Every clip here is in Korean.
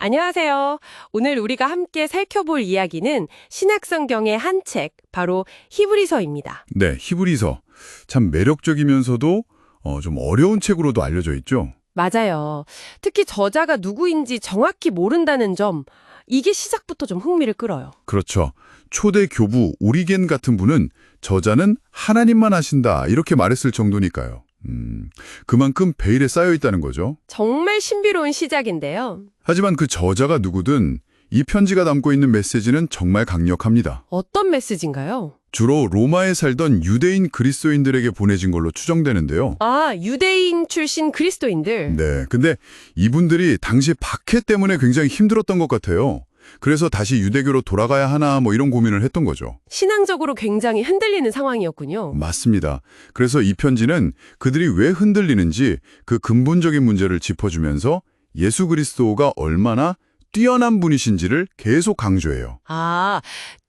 안녕하세요. 오늘 우리가 함께 살펴볼 이야기는 신약성경의 한 책, 바로 히브리서입니다. 네, 히브리서. 참 매력적이면서도 좀 어려운 책으로도 알려져 있죠. 맞아요. 특히 저자가 누구인지 정확히 모른다는 점, 이게 시작부터 좀 흥미를 끌어요. 그렇죠. 초대 교부 오리겐 같은 분은 저자는 하나님만 하신다 이렇게 말했을 정도니까요. 그만큼 베일에 쌓여 있다는 거죠. 정말 신비로운 시작인데요. 하지만 그 저자가 누구든 이 편지가 담고 있는 메시지는 정말 강력합니다. 어떤 메시지인가요? 주로 로마에 살던 유대인 그리스도인들에게 보내진 걸로 추정되는데요. 아, 유대인 출신 그리스도인들. 네, 근데 이분들이 당시 박해 때문에 굉장히 힘들었던 것 같아요. 그래서 다시 유대교로 돌아가야 하나 이런 고민을 했던 거죠. 신앙적으로 굉장히 흔들리는 상황이었군요. 맞습니다. 그래서 이 편지는 그들이 왜 흔들리는지 그 근본적인 문제를 짚어주면서 예수 그리스도가 얼마나 뛰어난 분이신지를 계속 강조해요. 아,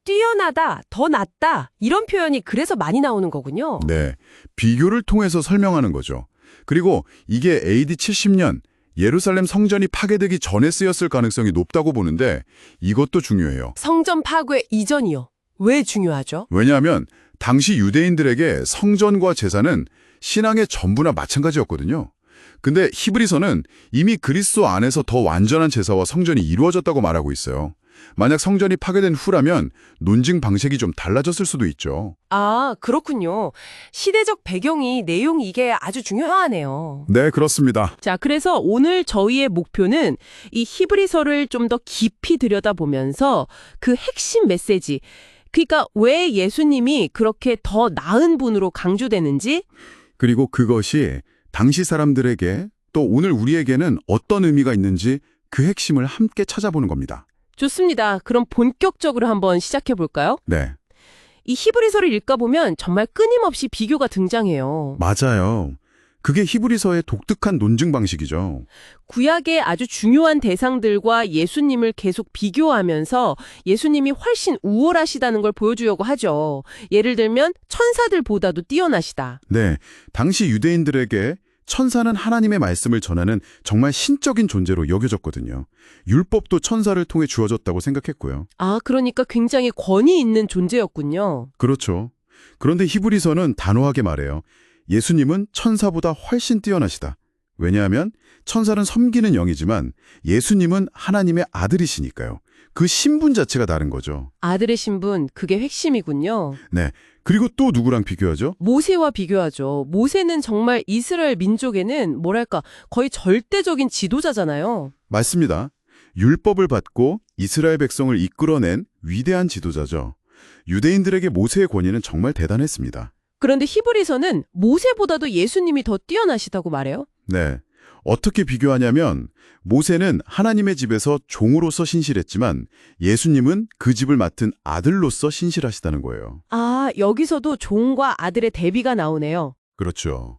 뛰어나다, 더 낫다, 이런 표현이 그래서 많이 나오는 거군요. 네, 비교를 통해서 설명하는 거죠. 그리고 이게 AD 70년 예루살렘 성전이 파괴되기 전에 쓰였을 가능성이 높다고 보는데 이것도 중요해요. 성전 파괴 이전이요. 왜 중요하죠? 왜냐하면 당시 유대인들에게 성전과 제사는 신앙의 전부나 마찬가지였거든요. 근데 히브리서는 이미 그리스도 안에서 더 완전한 제사와 성전이 이루어졌다고 말하고 있어요. 만약 성전이 파괴된 후라면 논증 방식이 좀 달라졌을 수도 있죠. 아, 그렇군요. 시대적 배경이 내용 이게 아주 중요하네요. 네, 그렇습니다. 자, 그래서 오늘 저희의 목표는 이 히브리서를 좀 더 깊이 들여다보면서 그 핵심 메시지, 그러니까 왜 예수님이 그렇게 더 나은 분으로 강조되는지, 그리고 그것이 당시 사람들에게 또 오늘 우리에게는 어떤 의미가 있는지 그 핵심을 함께 찾아보는 겁니다. 좋습니다. 그럼 본격적으로 한번 시작해 볼까요? 네, 이 히브리서를 읽다 보면 정말 끊임없이 비교가 등장해요. 맞아요. 그게 히브리서의 독특한 논증 방식이죠. 구약의 아주 중요한 대상들과 예수님을 계속 비교하면서 예수님이 훨씬 우월하시다는 걸 보여주려고 하죠. 예를 들면 천사들보다도 뛰어나시다. 네, 당시 유대인들에게 천사는 하나님의 말씀을 전하는 정말 신적인 존재로 여겨졌거든요. 율법도 천사를 통해 주어졌다고 생각했고요. 아, 그러니까 굉장히 권위 있는 존재였군요. 그렇죠. 그런데 히브리서는 단호하게 말해요. 예수님은 천사보다 훨씬 뛰어나시다. 왜냐하면 천사는 섬기는 영이지만 예수님은 하나님의 아들이시니까요. 그 신분 자체가 다른 거죠. 아들의 신분, 그게 핵심이군요. 네. 그리고 또 누구랑 비교하죠? 모세와 비교하죠. 모세는 정말 이스라엘 민족에는 뭐랄까 거의 절대적인 지도자잖아요. 맞습니다. 율법을 받고 이스라엘 백성을 이끌어낸 위대한 지도자죠. 유대인들에게 모세의 권위는 정말 대단했습니다. 그런데 히브리서는 모세보다도 예수님이 더 뛰어나시다고 말해요. 네. 어떻게 비교하냐면 모세는 하나님의 집에서 종으로서 신실했지만 예수님은 그 집을 맡은 아들로서 신실하시다는 거예요. 아, 여기서도 종과 아들의 대비가 나오네요. 그렇죠.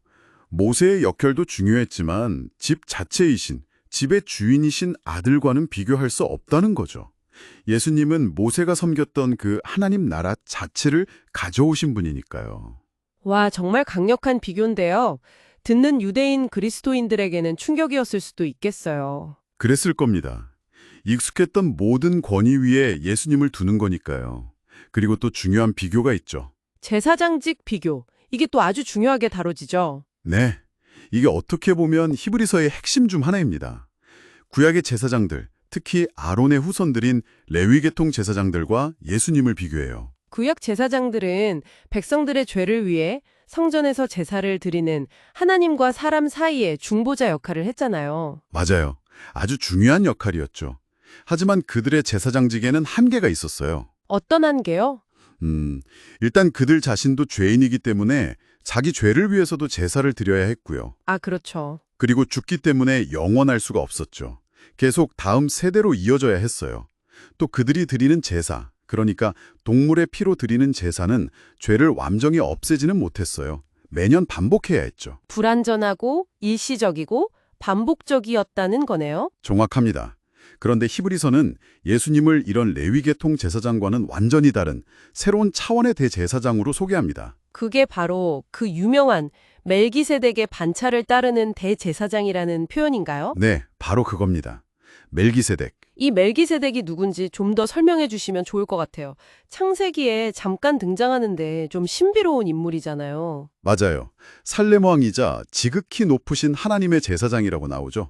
모세의 역할도 중요했지만 집 자체이신, 집의 주인이신 아들과는 비교할 수 없다는 거죠. 예수님은 모세가 섬겼던 그 하나님 나라 자체를 가져오신 분이니까요. 와, 정말 강력한 비교인데요. 듣는 유대인 그리스도인들에게는 충격이었을 수도 있겠어요. 그랬을 겁니다. 익숙했던 모든 권위 위에 예수님을 두는 거니까요. 그리고 또 중요한 비교가 있죠. 제사장직 비교, 이게 또 아주 중요하게 다뤄지죠. 네, 이게 어떻게 보면 히브리서의 핵심 중 하나입니다. 구약의 제사장들, 특히 아론의 후손들인 레위계통 제사장들과 예수님을 비교해요. 구약 제사장들은 백성들의 죄를 위해 성전에서 제사를 드리는 하나님과 사람 사이의 중보자 역할을 했잖아요. 맞아요. 아주 중요한 역할이었죠. 하지만 그들의 제사장직에는 한계가 있었어요. 어떤 한계요? 일단 그들 자신도 죄인이기 때문에 자기 죄를 위해서도 제사를 드려야 했고요. 아, 그렇죠. 그리고 죽기 때문에 영원할 수가 없었죠. 계속 다음 세대로 이어져야 했어요. 또 그들이 드리는 제사, 그러니까 동물의 피로 드리는 제사는 죄를 완전히 없애지는 못했어요. 매년 반복해야 했죠. 불완전하고 일시적이고 반복적이었다는 거네요. 정확합니다. 그런데 히브리서는 예수님을 이런 레위계통 제사장과는 완전히 다른 새로운 차원의 대제사장으로 소개합니다. 그게 바로 그 유명한 멜기세덱의 반차를 따르는 대제사장이라는 표현인가요? 네, 바로 그겁니다. 멜기세덱. 이 멜기세덱이 누군지 좀 더 설명해 주시면 좋을 것 같아요. 창세기에 잠깐 등장하는데 좀 신비로운 인물이잖아요. 맞아요. 살렘 왕이자 지극히 높으신 하나님의 제사장이라고 나오죠.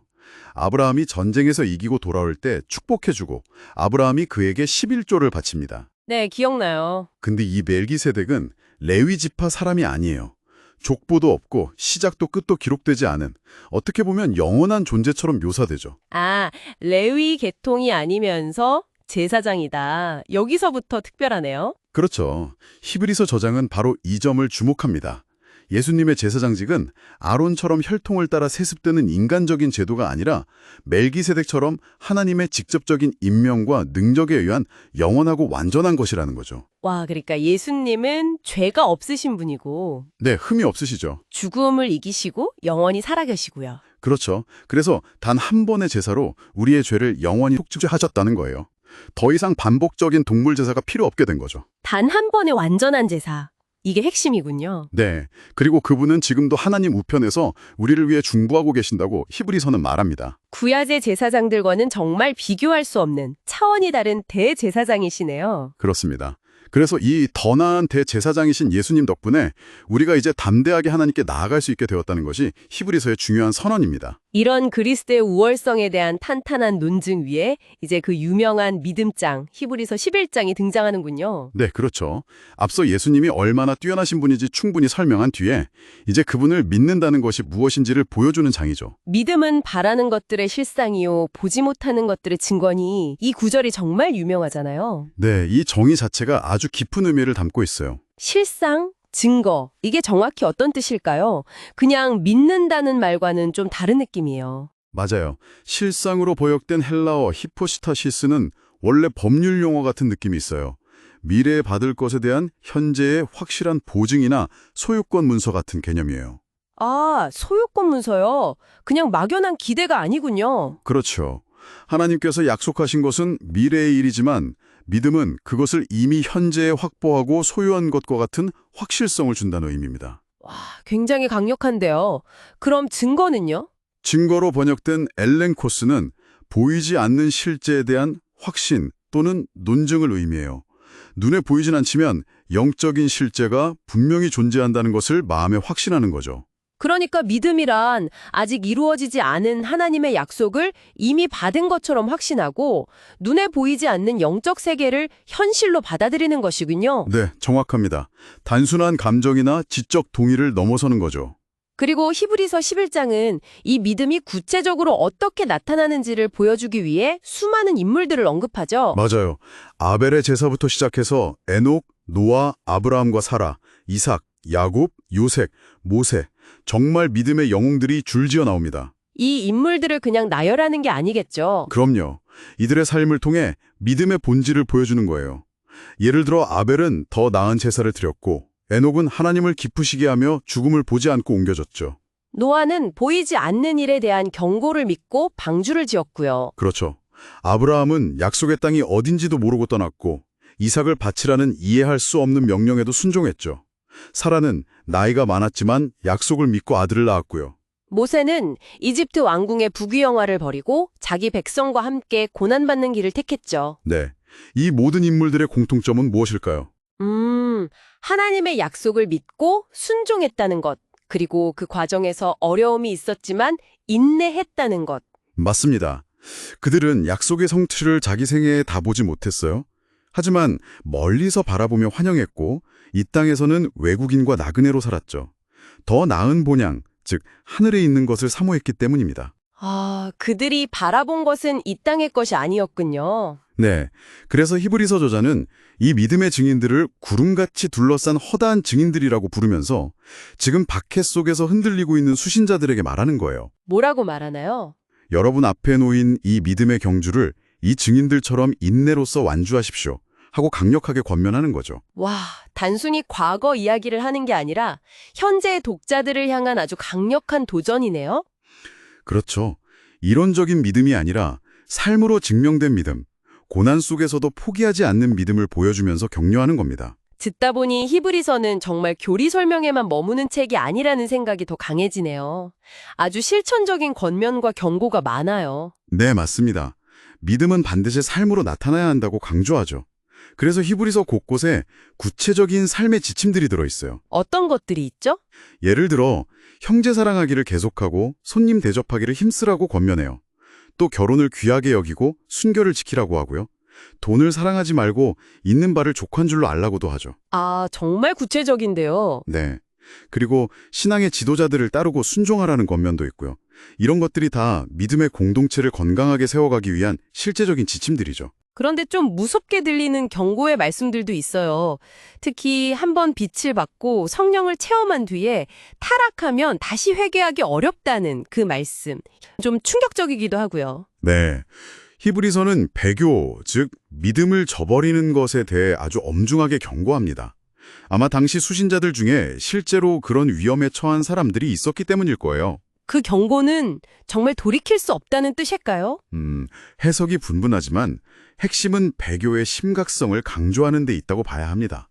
아브라함이 전쟁에서 이기고 돌아올 때 축복해주고 아브라함이 그에게 11조를 바칩니다. 네, 기억나요. 근데 이 멜기세덱은 레위 지파 사람이 아니에요. 족보도 없고 시작도 끝도 기록되지 않은 어떻게 보면 영원한 존재처럼 묘사되죠. 아, 레위 계통이 아니면서 제사장이다. 여기서부터 특별하네요. 그렇죠. 히브리서 저장은 바로 이 점을 주목합니다. 예수님의 제사장직은 아론처럼 혈통을 따라 세습되는 인간적인 제도가 아니라 멜기세덱처럼 하나님의 직접적인 임명과 능력에 의한 영원하고 완전한 것이라는 거죠. 와, 그러니까 예수님은 죄가 없으신 분이고 네, 흠이 없으시죠. 죽음을 이기시고 영원히 살아계시고요. 그렇죠. 그래서 단 한 번의 제사로 우리의 죄를 영원히 속죄하셨다는 거예요. 더 이상 반복적인 동물 제사가 필요 없게 된 거죠. 단 한 번의 완전한 제사. 이게 핵심이군요. 네. 그리고 그분은 지금도 하나님 우편에서 우리를 위해 중보하고 계신다고 히브리서는 말합니다. 구야제 제사장들과는 정말 비교할 수 없는 차원이 다른 대제사장이시네요. 그렇습니다. 그래서 이 더 나은 대제사장이신 예수님 덕분에 우리가 이제 담대하게 하나님께 나아갈 수 있게 되었다는 것이 히브리서의 중요한 선언입니다. 이런 그리스도의 우월성에 대한 탄탄한 논증 위에 이제 그 유명한 믿음장 히브리서 11장이 등장하는군요. 네, 그렇죠. 앞서 예수님이 얼마나 뛰어나신 분인지 충분히 설명한 뒤에 이제 그분을 믿는다는 것이 무엇인지를 보여주는 장이죠. 믿음은 바라는 것들의 실상이요 보지 못하는 것들의 증거니 이 구절이 정말 유명하잖아요. 네, 이 정의 자체가 아주 깊은 의미를 담고 있어요. 실상, 증거, 이게 정확히 어떤 뜻일까요? 그냥 믿는다는 말과는 좀 다른 느낌이에요. 맞아요. 실상으로 번역된 헬라어 히포스타시스는 원래 법률 용어 같은 느낌이 있어요. 미래에 받을 것에 대한 현재의 확실한 보증이나 소유권 문서 같은 개념이에요. 아, 소유권 문서요? 그냥 막연한 기대가 아니군요. 그렇죠. 하나님께서 약속하신 것은 미래의 일이지만 믿음은 그것을 이미 현재에 확보하고 소유한 것과 같은 확실성을 준다는 의미입니다. 와, 굉장히 강력한데요. 그럼 증거는요? 증거로 번역된 엘렌코스는 보이지 않는 실제에 대한 확신 또는 논증을 의미해요. 눈에 보이진 않지만 영적인 실제가 분명히 존재한다는 것을 마음에 확신하는 거죠. 그러니까 믿음이란 아직 이루어지지 않은 하나님의 약속을 이미 받은 것처럼 확신하고 눈에 보이지 않는 영적 세계를 현실로 받아들이는 것이군요. 네, 정확합니다. 단순한 감정이나 지적 동의를 넘어서는 거죠. 그리고 히브리서 11장은 이 믿음이 구체적으로 어떻게 나타나는지를 보여주기 위해 수많은 인물들을 언급하죠. 맞아요. 아벨의 제사부터 시작해서 에녹, 노아, 아브라함과 사라, 이삭, 야곱, 요셉, 모세, 정말 믿음의 영웅들이 줄지어 나옵니다. 이 인물들을 그냥 나열하는 게 아니겠죠. 그럼요. 이들의 삶을 통해 믿음의 본질을 보여주는 거예요. 예를 들어 아벨은 더 나은 제사를 드렸고 에녹은 하나님을 기쁘시게 하며 죽음을 보지 않고 옮겨졌죠. 노아는 보이지 않는 일에 대한 경고를 믿고 방주를 지었고요. 그렇죠. 아브라함은 약속의 땅이 어딘지도 모르고 떠났고 이삭을 바치라는 이해할 수 없는 명령에도 순종했죠. 사라는 나이가 많았지만 약속을 믿고 아들을 낳았고요. 모세는 이집트 왕궁의 부귀영화를 버리고 자기 백성과 함께 고난받는 길을 택했죠. 네. 이 모든 인물들의 공통점은 무엇일까요? 하나님의 약속을 믿고 순종했다는 것, 그리고 그 과정에서 어려움이 있었지만 인내했다는 것. 맞습니다. 그들은 약속의 성취를 자기 생애에 다 보지 못했어요. 하지만 멀리서 바라보며 환영했고 이 땅에서는 외국인과 나그네로 살았죠. 더 나은 본향, 즉 하늘에 있는 것을 사모했기 때문입니다. 아, 그들이 바라본 것은 이 땅의 것이 아니었군요. 네, 그래서 히브리서 저자는 이 믿음의 증인들을 구름같이 둘러싼 허다한 증인들이라고 부르면서 지금 박해 속에서 흔들리고 있는 수신자들에게 말하는 거예요. 뭐라고 말하나요? 여러분 앞에 놓인 이 믿음의 경주를 이 증인들처럼 인내로서 완주하십시오 하고 강력하게 권면하는 거죠. 와, 단순히 과거 이야기를 하는 게 아니라 현재의 독자들을 향한 아주 강력한 도전이네요. 그렇죠. 이론적인 믿음이 아니라 삶으로 증명된 믿음, 고난 속에서도 포기하지 않는 믿음을 보여주면서 격려하는 겁니다. 듣다 보니 히브리서는 정말 교리 설명에만 머무는 책이 아니라는 생각이 더 강해지네요. 아주 실천적인 권면과 경고가 많아요. 네, 맞습니다. 믿음은 반드시 삶으로 나타나야 한다고 강조하죠. 그래서 히브리서 곳곳에 구체적인 삶의 지침들이 들어있어요. 어떤 것들이 있죠? 예를 들어 형제 사랑하기를 계속하고 손님 대접하기를 힘쓰라고 권면해요. 또 결혼을 귀하게 여기고 순결을 지키라고 하고요. 돈을 사랑하지 말고 있는 바를 족한 줄로 알라고도 하죠. 아, 정말 구체적인데요. 네. 그리고 신앙의 지도자들을 따르고 순종하라는 권면도 있고요. 이런 것들이 다 믿음의 공동체를 건강하게 세워가기 위한 실제적인 지침들이죠. 그런데 좀 무섭게 들리는 경고의 말씀들도 있어요. 특히 한번 빛을 받고 성령을 체험한 뒤에 타락하면 다시 회개하기 어렵다는 그 말씀. 좀 충격적이기도 하고요. 네. 히브리서는 배교, 즉 믿음을 저버리는 것에 대해 아주 엄중하게 경고합니다. 아마 당시 수신자들 중에 실제로 그런 위험에 처한 사람들이 있었기 때문일 거예요. 그 경고는 정말 돌이킬 수 없다는 뜻일까요? 해석이 분분하지만 핵심은 배교의 심각성을 강조하는 데 있다고 봐야 합니다.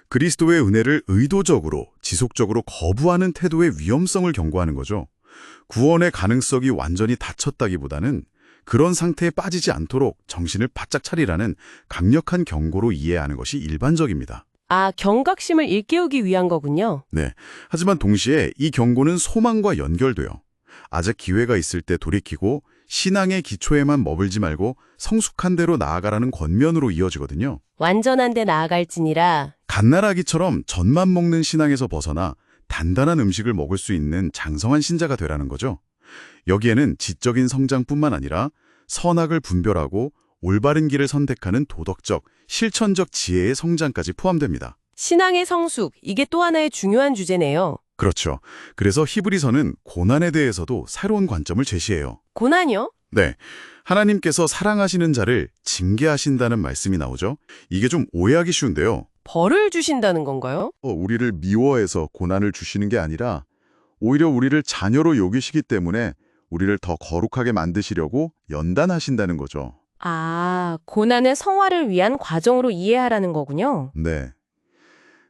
그리스도의 은혜를 의도적으로, 지속적으로 거부하는 태도의 위험성을 경고하는 거죠. 구원의 가능성이 완전히 닫혔다기보다는 그런 상태에 빠지지 않도록 정신을 바짝 차리라는 강력한 경고로 이해하는 것이 일반적입니다. 아, 경각심을 일깨우기 위한 거군요. 네. 하지만 동시에 이 경고는 소망과 연결돼요. 아직 기회가 있을 때 돌이키고 신앙의 기초에만 머물지 말고 성숙한 대로 나아가라는 권면으로 이어지거든요. 완전한 데 나아갈지니라. 갓나라기처럼 젖만 먹는 신앙에서 벗어나 단단한 음식을 먹을 수 있는 장성한 신자가 되라는 거죠. 여기에는 지적인 성장뿐만 아니라 선악을 분별하고 올바른 길을 선택하는 도덕적, 실천적 지혜의 성장까지 포함됩니다. 신앙의 성숙, 이게 또 하나의 중요한 주제네요. 그렇죠. 그래서 히브리서는 고난에 대해서도 새로운 관점을 제시해요. 고난이요? 네. 하나님께서 사랑하시는 자를 징계하신다는 말씀이 나오죠. 이게 좀 오해하기 쉬운데요. 벌을 주신다는 건가요? 우리를 미워해서 고난을 주시는 게 아니라 오히려 우리를 자녀로 여기시기 때문에 우리를 더 거룩하게 만드시려고 연단하신다는 거죠. 아, 고난의 성화를 위한 과정으로 이해하라는 거군요. 네.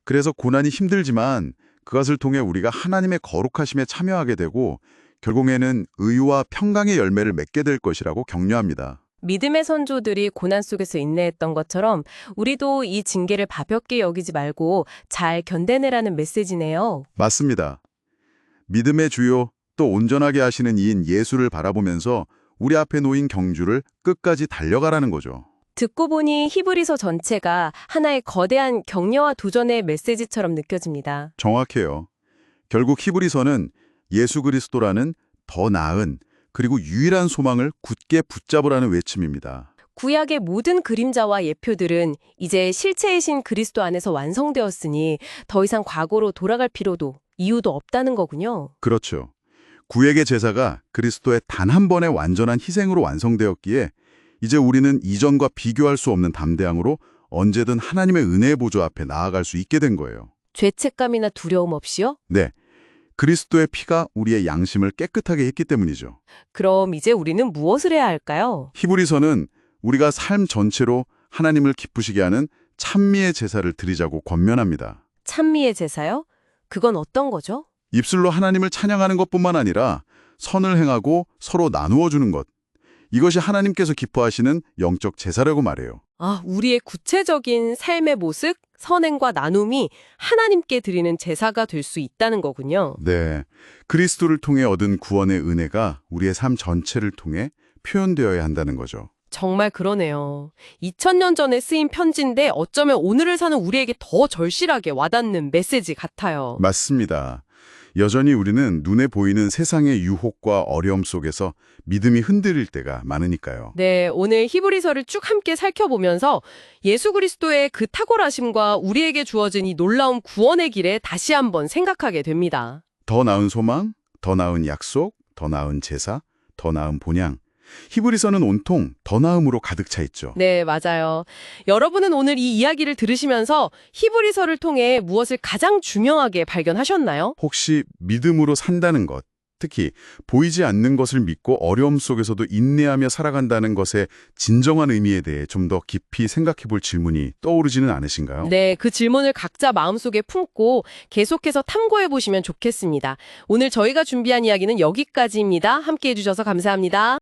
그래서 고난이 힘들지만 그것을 통해 우리가 하나님의 거룩하심에 참여하게 되고 결국에는 의와 평강의 열매를 맺게 될 것이라고 격려합니다. 믿음의 선조들이 고난 속에서 인내했던 것처럼 우리도 이 징계를 가볍게 여기지 말고 잘 견뎌내라는 메시지네요. 맞습니다. 믿음의 주요 또 온전하게 하시는 이인 예수를 바라보면서 우리 앞에 놓인 경주를 끝까지 달려가라는 거죠. 듣고 보니 히브리서 전체가 하나의 거대한 격려와 도전의 메시지처럼 느껴집니다. 정확해요. 결국 히브리서는 예수 그리스도라는 더 나은 그리고 유일한 소망을 굳게 붙잡으라는 외침입니다. 구약의 모든 그림자와 예표들은 이제 실체이신 그리스도 안에서 완성되었으니 더 이상 과거로 돌아갈 필요도 이유도 없다는 거군요. 그렇죠. 구약의 제사가 그리스도의 단 한 번의 완전한 희생으로 완성되었기에 이제 우리는 이전과 비교할 수 없는 담대함으로 언제든 하나님의 은혜의 보좌 앞에 나아갈 수 있게 된 거예요. 죄책감이나 두려움 없이요? 네. 그리스도의 피가 우리의 양심을 깨끗하게 했기 때문이죠. 그럼 이제 우리는 무엇을 해야 할까요? 히브리서는 우리가 삶 전체로 하나님을 기쁘시게 하는 찬미의 제사를 드리자고 권면합니다. 찬미의 제사요? 그건 어떤 거죠? 입술로 하나님을 찬양하는 것뿐만 아니라 선을 행하고 서로 나누어 주는 것. 이것이 하나님께서 기뻐하시는 영적 제사라고 말해요. 아, 우리의 구체적인 삶의 모습, 선행과 나눔이 하나님께 드리는 제사가 될 수 있다는 거군요. 네. 그리스도를 통해 얻은 구원의 은혜가 우리의 삶 전체를 통해 표현되어야 한다는 거죠. 정말 그러네요. 2000년 전에 쓰인 편지인데 어쩌면 오늘을 사는 우리에게 더 절실하게 와닿는 메시지 같아요. 맞습니다. 여전히 우리는 눈에 보이는 세상의 유혹과 어려움 속에서 믿음이 흔들릴 때가 많으니까요. 네, 오늘 히브리서를 쭉 함께 살펴보면서 예수 그리스도의 그 탁월하심과 우리에게 주어진 이 놀라운 구원의 길에 다시 한번 생각하게 됩니다. 더 나은 소망, 더 나은 약속, 더 나은 제사, 더 나은 본향. 히브리서는 온통 더 나음으로 가득 차 있죠. 네, 맞아요. 여러분은 오늘 이 이야기를 들으시면서 히브리서를 통해 무엇을 가장 중요하게 발견하셨나요? 혹시 믿음으로 산다는 것, 특히 보이지 않는 것을 믿고 어려움 속에서도 인내하며 살아간다는 것의 진정한 의미에 대해 좀 더 깊이 생각해 볼 질문이 떠오르지는 않으신가요? 네, 그 질문을 각자 마음속에 품고 계속해서 탐구해 보시면 좋겠습니다. 오늘 저희가 준비한 이야기는 여기까지입니다. 함께 해주셔서 감사합니다.